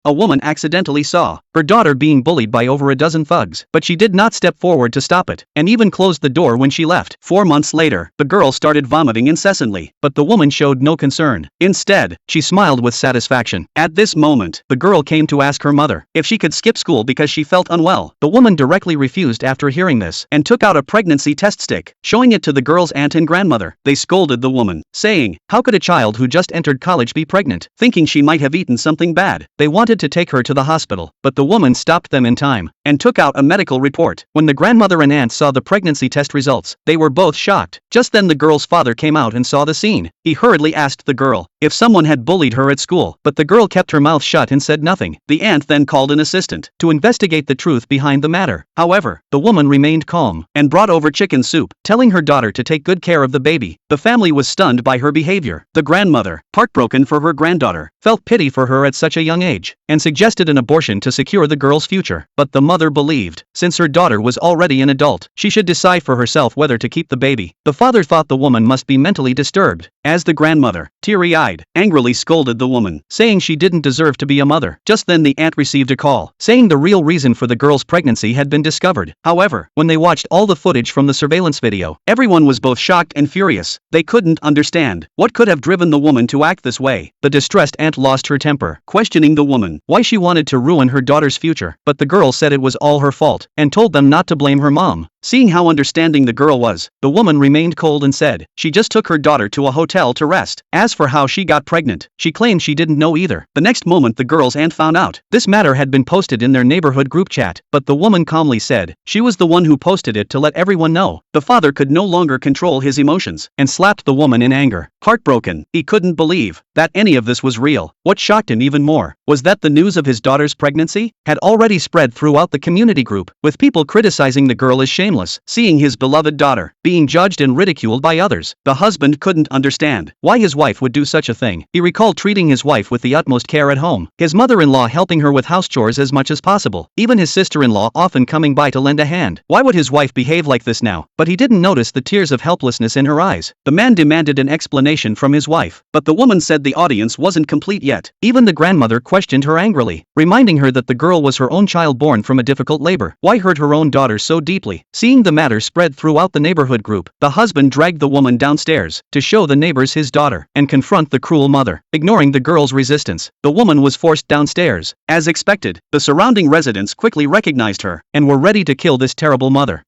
a woman accidentally saw her daughter being bullied by over a dozen thugs, but she did not step forward to stop it, and even closed the door when she left. 4 months later, the girl started vomiting incessantly, but the woman showed no concern. Instead, she smiled with satisfaction. At this moment, the girl came to ask her mother if she could skip school because she felt unwell. The woman directly refused after hearing this, and took out a pregnancy test stick, showing it to the girl's aunt and grandmother. They scolded the woman, saying, "How could a child who just entered college be pregnant?" Thinking she might have eaten something bad, they wanted to take her to the hospital, but the woman stopped them in time, and took out a medical report. When the grandmother and aunt saw the pregnancy test results, they were both shocked. Just then the girl's father came out and saw the scene. He hurriedly asked the girl if someone had bullied her at school, but the girl kept her mouth shut and said nothing. The aunt then called an assistant to investigate the truth behind the matter. However, the woman remained calm and brought over chicken soup, telling her daughter to take good care of the baby. The family was stunned by her behavior. The grandmother, heartbroken for her granddaughter, felt pity for her at such a young age, and suggested an abortion to secure the girl's future. But the mother believed, since her daughter was already an adult, she should decide for herself whether to keep the baby. The father thought the woman must be mentally disturbed, as the grandmother, teary-eyed, angrily scolded the woman, saying she didn't deserve to be a mother. Just then the aunt received a call, saying the real reason for the girl's pregnancy had been discovered. However, when they watched all the footage from the surveillance video, everyone was both shocked and furious. They couldn't understand what could have driven the woman to act this way. The distressed aunt lost her temper, questioning the woman why she wanted to ruin her daughter's future, but the girl said it was all her fault, and told them not to blame her mom. Seeing how understanding the girl was, the woman remained cold and said she just took her daughter to a hotel to rest. As for how she got pregnant, she claimed she didn't know either. The next moment the girl's aunt found out. This matter had been posted in their neighborhood group chat, but the woman calmly said she was the one who posted it to let everyone know. The father could no longer control his emotions, and slapped the woman in anger. Heartbroken, he couldn't believe that any of this was real. What shocked him even more was that the news of his daughter's pregnancy had already spread throughout the community group, with people criticizing the girl as shameless. Seeing his beloved daughter being judged and ridiculed by others, the husband couldn't understand why his wife would do such a thing. He recalled treating his wife with the utmost care at home, his mother-in-law helping her with house chores as much as possible, even his sister-in-law often coming by to lend a hand. Why would his wife behave like this now? But he didn't notice the tears of helplessness in her eyes. The man demanded an explanation from his wife, but the woman said the audience wasn't complete yet. Even the grandmother questioned her angrily, reminding her that the girl was her own child born from a difficult labor. Why hurt her own daughter so deeply? Seeing the matter spread throughout the neighborhood group, the husband dragged the woman downstairs to show the neighbors his daughter and confront the cruel mother. Ignoring the girl's resistance, the woman was forced downstairs. As expected, the surrounding residents quickly recognized her and were ready to kill this terrible mother.